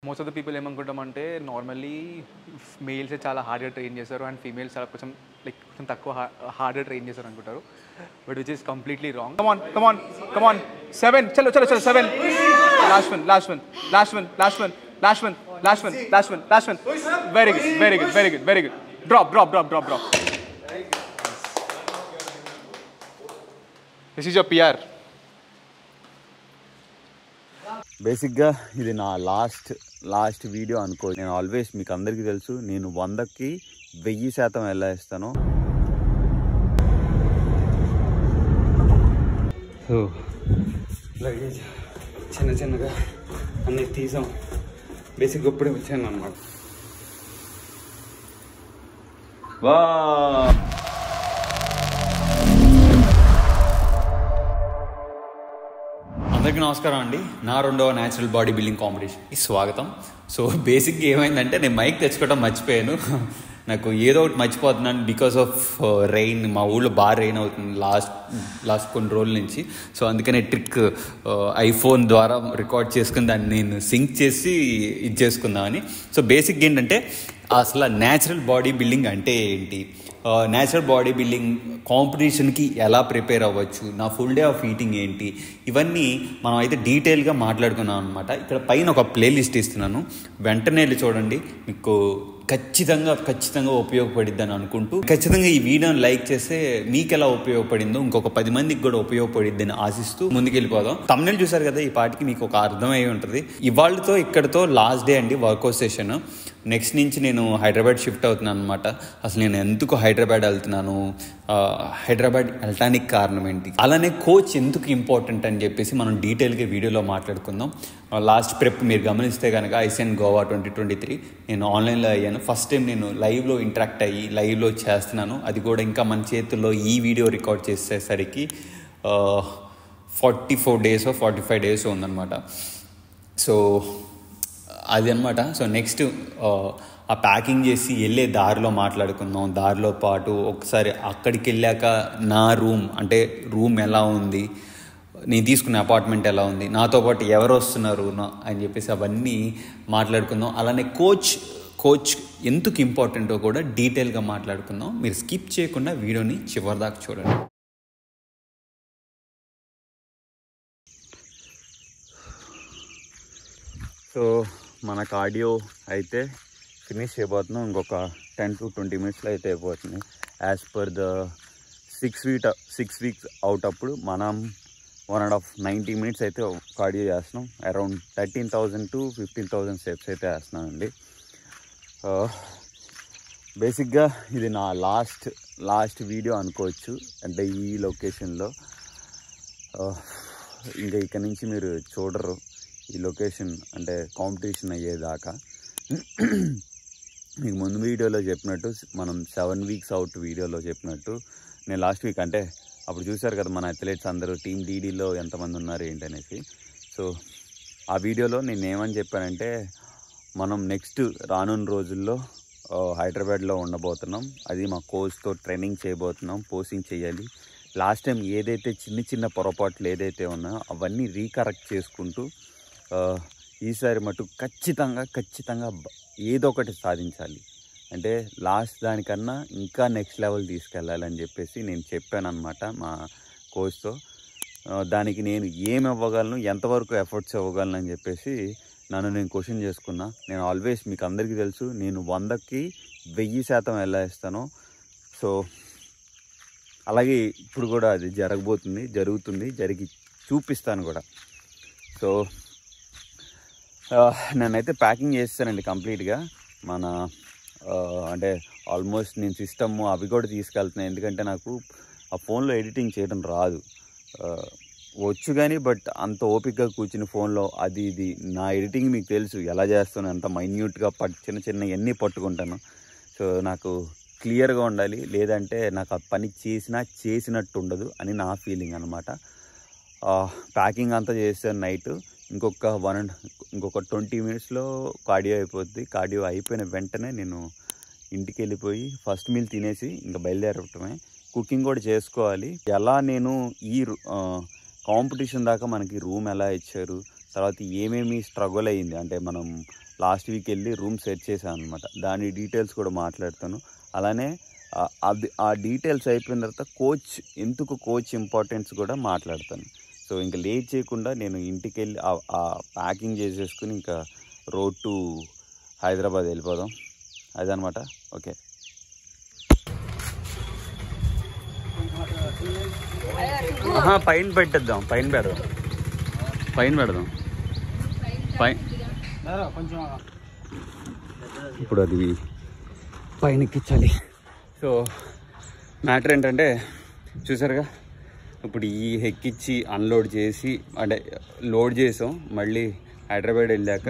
Most of the people ఏమనుకుంటామంటే normally మేల్సే చాలా హార్డ్గా ట్రైన్ చేస్తారు అండ్ ఫీమేల్స్ చాలా కొంచెం తక్కువ హార్డ్గా ట్రైన్ చేస్తారు అనుకుంటారు. But which is completely wrong. Come on 7 చలో 7 last one very good drop this is your PR. బేసిక్గా ఇది నా లాస్ట్ వీడియో అనుకో. నేను ఆల్వేస్ మీకు అందరికీ తెలుసు నేను 100కి 1000% ఎలా ఇస్తాను. సో లగేజ్ చిన్నగా అన్నీ తీసాం. బేసిక్గా ఇప్పుడే వచ్చాను అన్నమాట. వా అందరికీ నమస్కారం అండి. నా 2వ న్యాచురల్ బాడీ బిల్డింగ్ కాంపిటీషన్కి స్వాగతం. సో బేసిక్గా ఏమైందంటే నేను మైక్ తెచ్చుకోవడం మర్చిపోయాను. నాకు ఏదో ఒకటి మర్చిపోతున్నాను బికాస్ ఆఫ్ రెయిన్. మా ఊళ్ళో బాగా రెయిన్ అవుతుంది లాస్ట్ కొన్ని రోజుల నుంచి. సో అందుకనే ట్రిక్ ఐఫోన్ ద్వారా రికార్డ్ చేసుకుని దాన్ని నేను సింక్ చేసి ఇది చేసుకుందామని. సో బేసిక్గా ఏంటంటే అసలు న్యాచురల్ బాడీ బిల్డింగ్ అంటే ఏంటి, న్యాచురల్ బాడీ బిల్డింగ్ కాంపిటీషన్కి ఎలా ప్రిపేర్ అవ్వచ్చు, నా ఫుల్ డే ఆఫ్ ఈటింగ్ ఏంటి, ఇవన్నీ మనం అయితే డీటెయిల్గా మాట్లాడుకున్నాం అనమాట. ఇక్కడ పైన ఒక ప్లేలిస్ట్ ఇస్తున్నాను, వెంటనే వెళ్ళి చూడండి. మీకు ఖచ్చితంగా ఉపయోగపడిద్ది అని అనుకుంటూ ఖచ్చితంగా ఈ వీడియోని లైక్ చేస్తే మీకు ఎలా ఉపయోగపడిందో ఇంకొక 10 మందికి కూడా ఉపయోగపడిద్ది అని ఆశిస్తూ ముందుకెళ్ళిపోదాం. తమ్ముళ్ళు చూసారు కదా, ఈ పాటికి మీకు ఒక అర్థమై ఉంటుంది. ఇవాళతో ఇక్కడతో లాస్ట్ డే అండి వర్కౌట్ సెషన్. నెక్స్ట్ నుంచి నేను హైదరాబాద్ షిఫ్ట్ అవుతున్నాను అనమాట. అసలు నేను ఎందుకు హైదరాబాద్ వెళ్తున్నాను, హైదరాబాద్ వెళ్ళటానికి కారణం ఏంటి, అలానే కోచ్ ఎందుకు ఇంపార్టెంట్ అని చెప్పేసి మనం డీటెయిల్గా వీడియోలో మాట్లాడుకుందాం. లాస్ట్ ప్రెప్ మీరు గమనిస్తే కనుక ఐసిఎన్ గోవా 2023 నేను ఆన్లైన్లో అయ్యాను. ఫస్ట్ టైం నేను లైవ్లో ఇంటరాక్ట్ అయ్యి లైవ్లో చేస్తున్నాను. అది కూడా ఇంకా మన చేతుల్లో ఈ వీడియో రికార్డ్ చేసేసరికి 44 days 45 days ఉందన్నమాట. సో అది అనమాట. సో నెక్స్ట్ ఆ ప్యాకింగ్ చేసి వెళ్ళే దారిలో మాట్లాడుకుందాం. దారిలో పాటు ఒకసారి అక్కడికి వెళ్ళాక నా రూమ్ ఎలా ఉంది, నేను తీసుకున్న అపార్ట్మెంట్ ఎలా ఉంది, నాతో పాటు ఎవరు వస్తున్నారు అని చెప్పేసి అవన్నీ మాట్లాడుకుందాం. అలానే కోచ్ ఎందుకు ఇంపార్టెంటో కూడా డీటెయిల్గా మాట్లాడుకుందాం. మీరు స్కిప్ చేయకుండా వీడియోని చివరిదాకా చూడండి. సో మన కార్డియో అయితే ఫినిష్ అయిపోతున్నాం. ఇంకొక 10 to 20 minutesలో అయితే అయిపోతుంది. As per the 6 weeks out అప్పుడు మనం 1.5-90 minutes అయితే కార్డియో చేస్తున్నాం. అరౌండ్ 13,000 to 15,000 steps అయితే వేస్తున్నానండి. బేసిక్గా ఇది నా లాస్ట్ వీడియో అనుకోవచ్చు. అంటే ఈ లొకేషన్లో ఇంకా ఇక్కడ నుంచి మీరు చూడరు ఈ లొకేషన్, అంటే కాంపిటీషన్ అయ్యేదాకా. మీకు ముందు వీడియోలో చెప్పినట్టు, మనం 7 weeks అవుట్ వీడియోలో చెప్పినట్టు, నేను లాస్ట్ వీక్ అంటే అప్పుడు చూశారు కదా మన అథ్లెట్స్ అందరూ టీమ్ డీడీలో ఎంతమంది ఉన్నారు ఏంటనేసి. సో ఆ వీడియోలో నేను ఏమని చెప్పానంటే, మనం నెక్స్ట్ రానున్న రోజుల్లో హైదరాబాద్లో ఉండబోతున్నాం. అది మా కోచ్తో ట్రైనింగ్ చేయబోతున్నాం, పోస్టింగ్ చేయాలి. లాస్ట్ టైం ఏదైతే చిన్న పొరపాట్లు ఏదైతే ఉన్నాయో అవన్నీ రీకరెక్ట్ చేసుకుంటూ ఈసారి మటు ఖచ్చితంగా ఏదో ఒకటి సాధించాలి. అంటే లాస్ట్ దానికన్నా ఇంకా నెక్స్ట్ లెవెల్ తీసుకెళ్ళాలని చెప్పేసి నేను చెప్పాను అనమాట మా కోచ్తో. దానికి నేను ఏమి ఇవ్వగలను, ఎంతవరకు ఎఫర్ట్స్ ఇవ్వగలను అని చెప్పేసి నన్ను నేను క్వశ్చన్ చేసుకున్నా. నేను ఆల్వేస్ మీకు అందరికీ తెలుసు నేను 100కి 1000% ఎలా ఇస్తానో. సో అలాగే ఇప్పుడు కూడా అది జరుగుతుంది, జరిగి చూపిస్తాను కూడా. సో నేనైతే ప్యాకింగ్ చేస్తానండి కంప్లీట్గా. మన అంటే ఆల్మోస్ట్ నేను సిస్టమ్ అవి కూడా తీసుకెళ్తున్నాను. ఎందుకంటే నాకు ఆ ఫోన్లో ఎడిటింగ్ చేయడం రాదు, వచ్చు కానీ బట్ అంత ఓపికగా కూర్చుని ఫోన్లో అది ఇది నా ఎడిటింగ్ మీకు తెలుసు ఎలా చేస్తాను, అంత మైన్యూట్గా చిన్న ఎన్ని పట్టుకుంటాను. సో నాకు క్లియర్గా ఉండాలి, లేదంటే నాకు ఆ పని చేసినట్టు ఉండదు అని నా ఫీలింగ్ అనమాట. ప్యాకింగ్ అంతా చేస్తాను నైట్. ఇంకొక 20 minutesలో కార్డియో అయిపోద్ది. కార్డియో అయిపోయిన వెంటనే నేను ఇంటికి వెళ్ళిపోయి ఫస్ట్ మీల్ తినేసి ఇంకా బయలుదేరటమే. కుకింగ్ కూడా చేసుకోవాలి. ఎలా నేను ఈ కాంపిటీషన్ దాకా మనకి రూమ్ ఎలా ఇచ్చారు, తర్వాత ఏమేమి స్ట్రగుల్ అయ్యింది, అంటే మనం లాస్ట్ వీక్ వెళ్ళి రూమ్ సెట్ చేశాను అనమాట. దాని డీటెయిల్స్ కూడా మాట్లాడతాను. అలానే ఆ డీటెయిల్స్ అయిపోయిన తర్వాత కోచ్ ఇంపార్టెన్స్ కూడా మాట్లాడతాను. సో ఇంకా లేట్ చేయకుండా నేను ఇంటికి వెళ్ళి ఆ ప్యాకింగ్ చేసేసుకుని ఇంకా రోడ్ టు హైదరాబాద్ వెళ్ళిపోదాం. అదనమాట. ఓకే, పైన పెట్టేద్దాం, పైన పెడదాం. ఇప్పుడు అది పైన ఎక్కించాలి. సో మ్యాటర్ ఏంటంటే చూసారుగా, ఇప్పుడు ఈ ఎక్కించి అన్లోడ్ చేసి అంటే లోడ్ చేసాం. మళ్ళీ హైదరాబాద్ వెళ్ళాక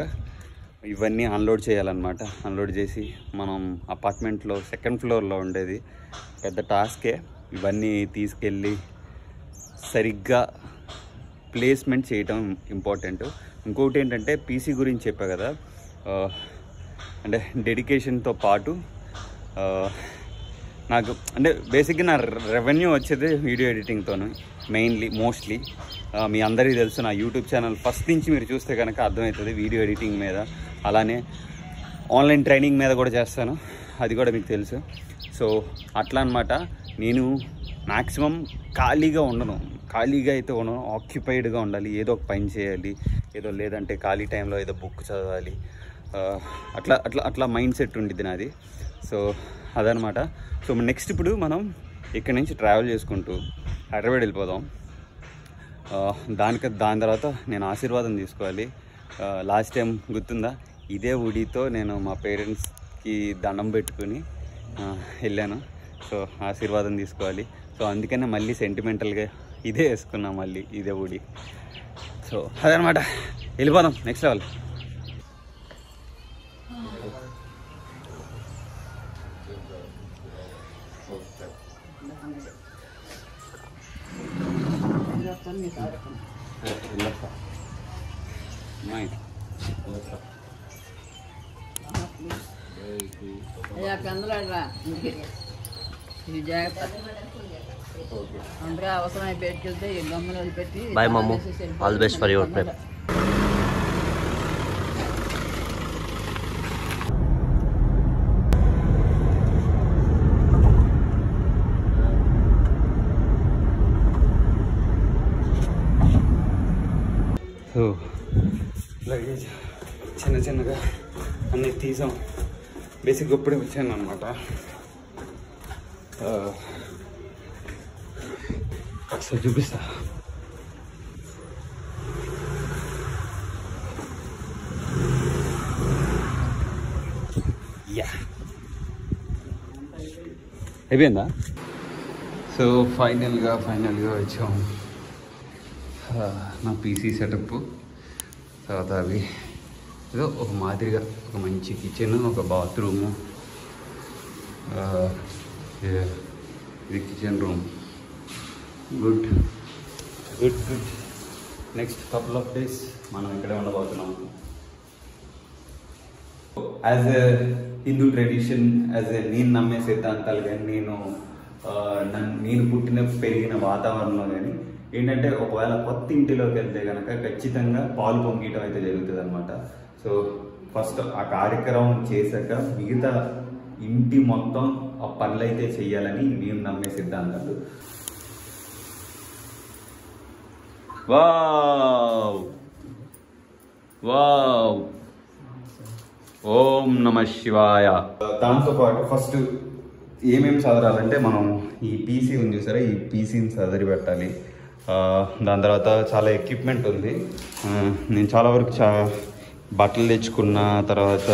ఇవన్నీ అన్లోడ్ చేయాలన్నమాట. అన్లోడ్ చేసి మనం అపార్ట్మెంట్లో సెకండ్ ఫ్లోర్లో ఉండేది పెద్ద టాస్కే. ఇవన్నీ తీసుకెళ్ళి సరిగ్గా ప్లేస్మెంట్ చేయటం ఇంపార్టెంట్. ఇంకొకటి ఏంటంటే పీసీ గురించి చెప్పా కదా, అంటే డెడికేషన్తో పాటు నాకు అంటే బేసిక్గా నా రెవెన్యూ వచ్చేది వీడియో ఎడిటింగ్తోనే మోస్ట్లీ. మీ అందరికీ తెలుసు, నా యూట్యూబ్ ఛానల్ ఫస్ట్ నుంచి మీరు చూస్తే కనుక అర్థమవుతుంది వీడియో ఎడిటింగ్ మీద. అలానే ఆన్లైన్ ట్రైనింగ్ మీద కూడా చేస్తాను, అది కూడా మీకు తెలుసు. సో అట్లా అనమాట. నేను మ్యాక్సిమం ఖాళీగా అయితే ఉండను, ఆక్యుపైడ్గా ఉండాలి. ఏదో ఒక పని చేయాలి, ఏదో లేదంటే ఖాళీ టైంలో ఏదో బుక్ చదవాలి. అట్లా మైండ్ సెట్ ఉండిద్ది నాది. సో అదనమాట. సో నెక్స్ట్ ఇప్పుడు మనం ఇక్కడి నుంచి ట్రావెల్ చేసుకుంటూ హైదరాబాద్ వెళ్ళిపోదాం. దాని తర్వాత నేను ఆశీర్వాదం తీసుకోవాలి. లాస్ట్ టైం గుర్తుందా, ఇదే ఉడితో నేను మా పేరెంట్స్కి దండం పెట్టుకుని వెళ్ళాను. సో ఆశీర్వాదం తీసుకోవాలి. సో అందుకనే మళ్ళీ సెంటిమెంటల్గా ఇదే వేసుకున్నాం, మళ్ళీ ఇదే ఉడి. సో అదనమాట, వెళ్ళిపోదాం next level. Bye, Mamu. All the best for your trip. So luggage చిన్నగా అన్నీ తీసాం. బేసిక్గా ఇప్పుడే వచ్చాను అనమాట. ఒకసారి చూపిస్తా. అయిపోయిందా? సో ఫైనల్గా వచ్చాం. నా పీసీ సెటప్ తర్వాత అవి ఏదో ఒక మాదిరిగా ఒక మంచి కిచెన్, ఒక బాత్రూము, ఇది kitchen room. Good. Next couple of days మనం ఇక్కడే ఉండబోతున్నాం. As a Hindu tradition, as a నేను నమ్మే సిద్ధాంతాలు కానీ నేను పుట్టిన పెరిగిన వాతావరణంలో కానీ ఏంటంటే ఒకవేళ కొత్త ఇంటిలోకి వెళ్తే కనుక ఖచ్చితంగా పాలు పొంగియటం అయితే జరుగుతుంది అనమాట. సో ఫస్ట్ ఆ కార్యక్రమం చేశాక మిగతా ఇంటి మొత్తం ఆ పనులు అయితే చెయ్యాలని నేను నమ్మే సిద్ధాంతాలు. వావ్ ఓం నమ శివాయ. దాంతోపాటు ఫస్ట్ ఏమేమి చదరాలంటే మనం ఈ పీసీ ఉంది చూసారా, ఈ పీసీని చదివి పెట్టాలి. దాని తర్వాత చాలా ఎక్విప్మెంట్ ఉంది. నేను చాలా వరకు బట్టలు తెచ్చుకున్న తర్వాత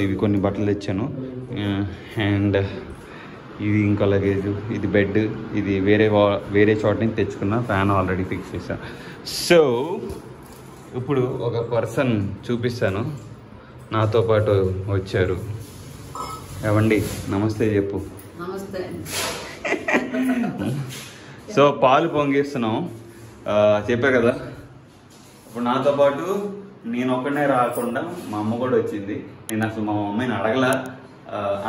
ఇవి కొన్ని బట్టలు తెచ్చాను. అండ్ ఇది ఇంకా లగేజ్, ఇది బెడ్, ఇది వేరే చోట నుంచి తెచ్చుకున్న. ఫ్యాన్ ఆల్రెడీ ఫిక్స్ చేశాను. సో ఇప్పుడు ఒక పర్సన్ చూపిస్తాను, నాతో పాటు వచ్చారు. ఏవండి నమస్తే చెప్పు. నమస్తే. సో పాలు పొంగిస్తున్నాం చెప్పా కదా. ఇప్పుడు నాతో పాటు నేను ఒక్కడనే రాకుండా మా అమ్మ కూడా వచ్చింది. నేను అసలు మా మమ్మీని అడగలా,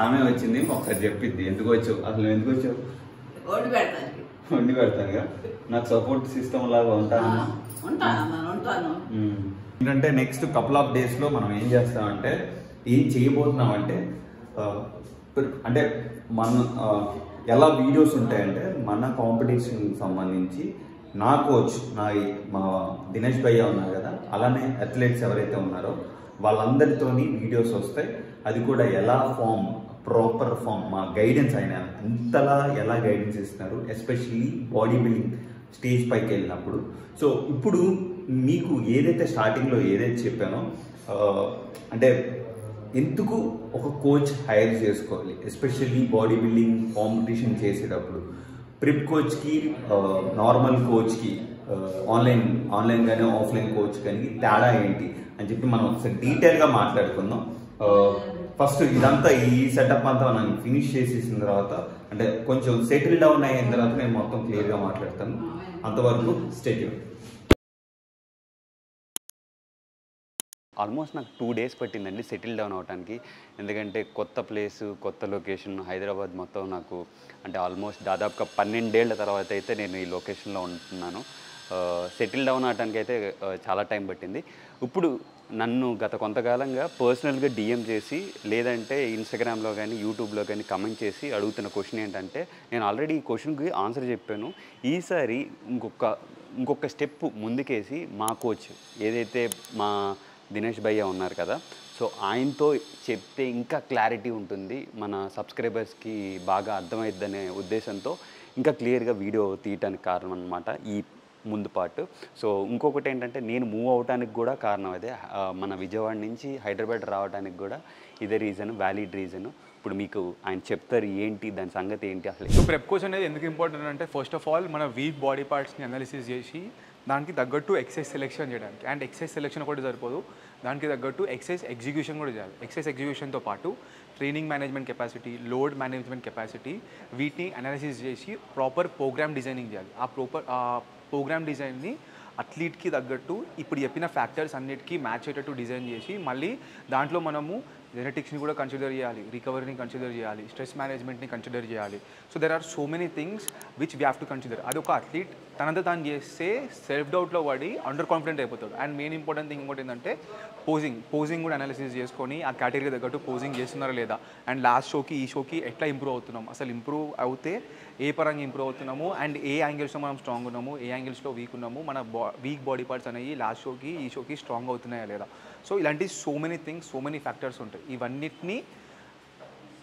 ఆమె వచ్చింది. ఒకసారి చెప్పిద్ది ఎందుకు వచ్చావు, అసలు ఎందుకు వచ్చావు? వండి పెడతానుగా. నాకు సపోర్ట్ సిస్టమ్ లాగా ఉంటాను. నమ్ముతాను. ఏంటంటే నెక్స్ట్ కపుల్ ఆఫ్ డేస్లో మనం ఏం చేస్తామంటే ఏం చేయబోతున్నామంటే అంటే మన ఎలా వీడియోస్ ఉంటాయంటే మన కాంపిటీషన్ సంబంధించి నా కోచ్ మా దినేష్ భయ్య ఉన్నారు కదా, అలానే అథ్లెట్స్ ఎవరైతే ఉన్నారో వాళ్ళందరితోని వీడియోస్ వస్తాయి. అది కూడా ఎలా ప్రాపర్ ఫామ్ మా గైడెన్స్ అయినా అంతలా ఎలా గైడెన్స్ ఇస్తున్నారు, ఎస్పెషల్లీ బాడీ బిల్డింగ్ స్టేజ్ పైకి వెళ్ళినప్పుడు. సో ఇప్పుడు మీకు ఏదైతే స్టార్టింగ్లో ఏదైతే చెప్పానో అంటే ఎందుకు ఒక కోచ్ హైర్ చేసుకోవాలి, ఎస్పెషల్లీ బాడీ బిల్డింగ్ కాంపిటీషన్ చేసేటప్పుడు ప్రిప్ కోచ్కి నార్మల్ కోచ్కి ఆన్లైన్ కానీ ఆఫ్లైన్ కోచ్ కానీ తేడా ఏంటి అని చెప్పి మనం ఒకసారి డీటెయిల్గా మాట్లాడుకుందాం. ఫస్ట్ ఇదంతా ఈ సెటప్ అంతా మనం ఫినిష్ చేసేసిన తర్వాత అంటే కొంచెం సెటిల్ డౌన్ అయిన తర్వాత నేను మొత్తం క్లియర్గా మాట్లాడతాను. అంతవరకు స్టే ట్యూన్. ఆల్మోస్ట్ నాకు 2 days పట్టిందండి సెటిల్ డౌన్ అవడానికి. ఎందుకంటే కొత్త ప్లేసు, కొత్త లొకేషన్, హైదరాబాద్ మొత్తం నాకు అంటే ఆల్మోస్ట్ దాదాపుగా 12 ఏళ్ల తర్వాత అయితే నేను ఈ లొకేషన్లో ఉంటున్నాను. సెటిల్ డౌన్ అవడానికి అయితే చాలా టైం పట్టింది. ఇప్పుడు నన్ను గత కొంతకాలంగా పర్సనల్గా డిఎం చేసి లేదంటే ఇన్స్టాగ్రామ్లో కానీ యూట్యూబ్లో కానీ కమెంట్ చేసి అడుగుతున్న క్వశ్చన్ ఏంటంటే, నేను ఆల్రెడీ ఈ క్వశ్చన్కి ఆన్సర్ చెప్పాను. ఈసారి ఇంకొక స్టెప్ ముందుకేసి మా కోచ్ ఏదైతే మా దినేష్ భయ్య ఉన్నారు కదా, సో ఆయనతో చెప్తే ఇంకా క్లారిటీ ఉంటుంది, మన సబ్స్క్రైబర్స్కి బాగా అర్థమైద్దనే ఉద్దేశంతో ఇంకా క్లియర్గా వీడియో తీయటానికి కారణం అనమాట ఈ ముందు పార్ట్. సో ఇంకొకటి ఏంటంటే నేను మూవ్ అవడానికి కూడా కారణం అదే. మన విజయవాడ నుంచి హైదరాబాద్ రావడానికి కూడా ఇదే రీజన్, వ్యాలిడ్ రీజన్. ఇప్పుడు మీకు ఆయన చెప్తారు ఏంటి దాని సంగతి ఏంటి అసలు. సో ప్రెప్ కోచ్ అనేది ఎందుకు ఇంపార్టెంట్ అంటే, ఫస్ట్ ఆఫ్ ఆల్ మన వీక్ బాడీ పార్ట్స్ని అనాలిసిస్ చేసి దానికి తగ్గట్టు ఎక్సర్సైజ్ సెలెక్షన్ చేయడానికి, అండ్ ఎక్సర్సైజ్ సెలెక్షన్ ఒకటి సరిపోదు, దానికి తగ్గట్టు ఎక్సర్సైజ్ ఎగ్జిక్యూషన్ కూడా చేయాలి. ఎక్సర్సైజ్ ఎగ్జిక్యూషన్తో పాటు training management capacity, load management capacity, వీటిని అనాలిసిస్ చేసి ప్రాపర్ ప్రోగ్రామ్ డిజైనింగ్ చేయాలి. ఆ ప్రోగ్రామ్ డిజైన్ని అథ్లీట్కి తగ్గట్టు ఇప్పుడు చెప్పిన ఫ్యాక్టర్స్ అన్నిటికీ మ్యాచ్ అయ్యేటట్టు డిజైన్ చేసి మళ్ళీ దాంట్లో మనము జెనెటిక్స్ని కూడా కన్సిడర్ చేయాలి, రికవరీని కన్సిడర్ చేయాలి, స్ట్రెస్ మేనేజ్మెంట్ని కన్సిడర్ చేయాలి. So there are so many things which we have to consider. అది ఒక అథ్లీట్ తనంతా తాను చేస్తే సెల్ఫ్ డౌట్లో పడి అండర్ కాన్ఫిడెంట్ అయిపోతాడు. అండ్ మెయిన్ ఇంపార్టెంట్ థింగ్ ఇంకోటి ఏంటంటే పోజింగ్ కూడా అనాలిసిస్ చేసుకొని ఆ కేటగిరీ తగ్గట్టు పోజింగ్ చేస్తున్నారా లేదా, అండ్ లాస్ట్ షోకి ఈ షోకి ఎట్లా ఇంప్రూవ్ అవుతున్నాం, అసలు ఇంప్రూవ్ అవుతే ఏ పరంగా ఇంప్రూవ్ అవుతున్నాము, అండ్ ఏ యాంగిల్స్లో మనం స్ట్రాంగ్ ఉన్నాము, ఏ యాంగిల్స్లో వీక్ ఉన్నాము, మన వీక్ బాడీ పార్ట్స్ అనేవి లాస్ట్ షోకి ఈ షోకి స్ట్రాంగ్ అవుతున్నాయా లేదా. సో ఇలాంటి so many things, so many factors ఉంటాయి. ఇవన్నిటిని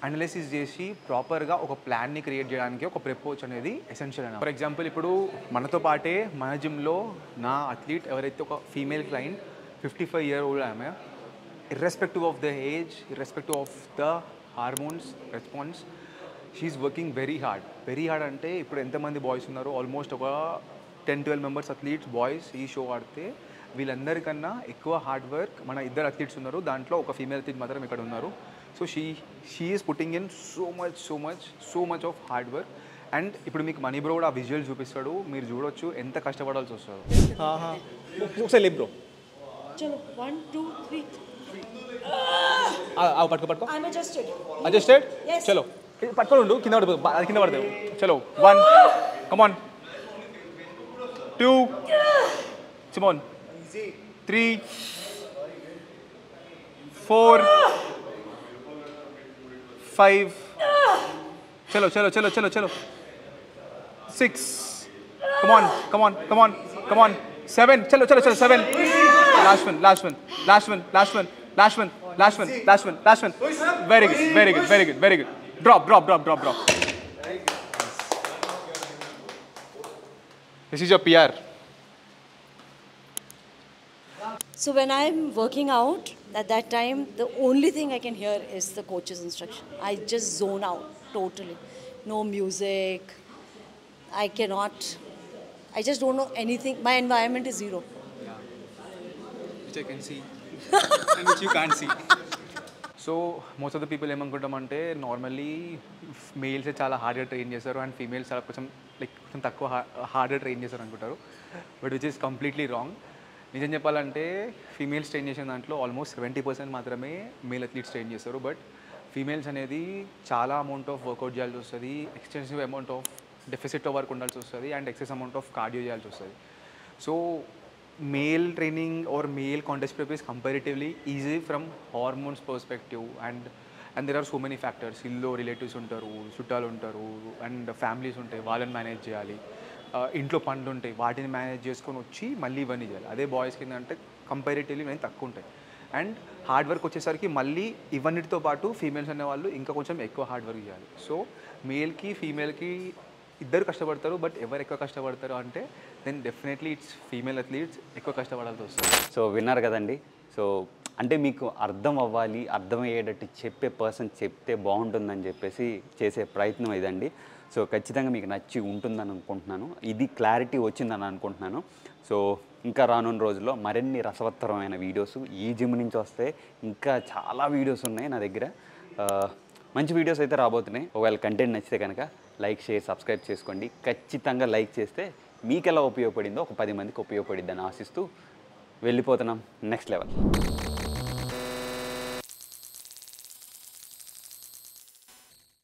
అనాలిసిస్ చేసి ప్రాపర్గా ఒక ప్లాన్ని క్రియేట్ చేయడానికి ఒక ప్రెప్ కోచ్ అనేది ఎసెన్షియల్ అన్న. ఫర్ ఎగ్జాంపుల్ ఇప్పుడు మనతో పాటే మన జిమ్లో నా అథ్లీట్ ఎవరైతే ఒక ఫీమేల్ క్లయింట్ 55 year old ఆమె, irrespective of the age, irrespective of the hormones response, she's working very hard. అంటే ఇప్పుడు ఎంతమంది బాయ్స్ ఉన్నారు, ఆల్మోస్ట్ ఒక 10-12 members అథ్లీట్స్ బాయ్స్ ఈ షో ఆడితే వీళ్ళందరికన్నా ఎక్కువ హార్డ్ వర్క్ మన ఇద్దరు అథ్లీట్స్ ఉన్నారు. దాంట్లో ఒక ఫీమేల్ అథ్లీట్ మాత్రం ఇక్కడ ఉన్నారు. So she is putting in so much of hard work. And ఇప్పుడు మీకు మనీ బ్రో కూడా ఆ విజువల్ చూపిస్తాడు, మీరు చూడొచ్చు ఎంత కష్టపడాల్సి వస్తుందో. ఒకసారి లేప్ బ్రో, चलो 1 2 3 పట్టుకో I'm adjusted. Yes. చలో పట్టుకొని ఉండు, కింద పడతావు. చలో 1, కమాన్ 2, సిమోన్ 3, 4, 5, చలో 6, కమాన్ 7, చలో 7, last one. Very good. Drop. This is your PR. So when I'm working out, at that time, the only thing I can hear is the coach's instruction. I just zone out totally. No music. I just don't know anything. My environment is zero. Which I can see and which you can't see. So most of the people ఏమనుకుంటామంటే, normally మేల్సే చాలా హార్డ్గా train చేస్తారు and females చాలా కొంచెం తక్కువ హార్డ్గా train చేస్తారు అనుకుంటారు. But which is completely wrong. నిజం చెప్పాలంటే ఫీమేల్స్ ట్రైన్ చేసిన దాంట్లో ఆల్మోస్ట్ 70% మాత్రమే మేల్ అథ్లీట్స్ ట్రైన్ చేస్తారు. బట్ ఫీమేల్స్ అనేది చాలా అమౌంట్ ఆఫ్ వర్కౌట్ చేయాల్సి వస్తుంది, extensive amount of deficit work ఉండాల్సి వస్తుంది, and excess amount of cardio చేయాల్సి వస్తుంది. So male training or male contest prep is comparatively easy from hormones perspective, and there are so many factors. Illo relatives ఉంటారు, చుట్టాలు ఉంటారు, and families ఉంటాయి, వాళ్ళని manage చేయాలి, ఇంట్లో పనులు ఉంటాయి, వాటిని మేనేజ్ చేసుకొని వచ్చి మళ్ళీ ఇవన్నీ చేయాలి. అదే బాయ్స్కి ఏంటంటే కంపారిటివ్లీ నేను తక్కువ ఉంటాయి. అండ్ హార్డ్ వర్క్ వచ్చేసరికి మళ్ళీ ఇవన్నిటితో పాటు ఫీమేల్స్ అనేవాళ్ళు ఇంకా కొంచెం ఎక్కువ హార్డ్ వర్క్ చేయాలి. సో మేల్కి ఫీమేల్కి ఇద్దరు కష్టపడతారు, బట్ ఎవరు ఎక్కువ కష్టపడతారు అంటే then definitely it's female athletes ఎక్కువ కష్టపడాల్సి వస్తుంది. సో విన్నారు కదండి. సో అంటే మీకు అర్థం అవ్వాలి, అర్థమయ్యేటట్టు చెప్పే పర్సన్ చెప్తే బాగుంటుందని చెప్పేసి చేసే ప్రయత్నం ఇదండి. సో ఖచ్చితంగా మీకు నచ్చి ఉంటుందని అనుకుంటున్నాను. ఇది క్లారిటీ వచ్చిందని అనుకుంటున్నాను. సో ఇంకా రానున్న రోజుల్లో మరిన్ని రసవత్తరమైన వీడియోస్ ఈ జిమ్ నుంచి వస్తే ఇంకా చాలా వీడియోస్ ఉన్నాయి నా దగ్గర. మంచి వీడియోస్ అయితే రాబోతున్నాయి. ఒకవేళ కంటెంట్ నచ్చితే కనుక లైక్, షేర్, సబ్స్క్రైబ్ చేసుకోండి. ఖచ్చితంగా లైక్ చేస్తే మీకు ఎలా ఉపయోగపడిందో ఒక 10 మందికి ఉపయోగపడిద్దని ఆశిస్తూ వెళ్ళిపోతున్నాం నెక్స్ట్ లెవెల్.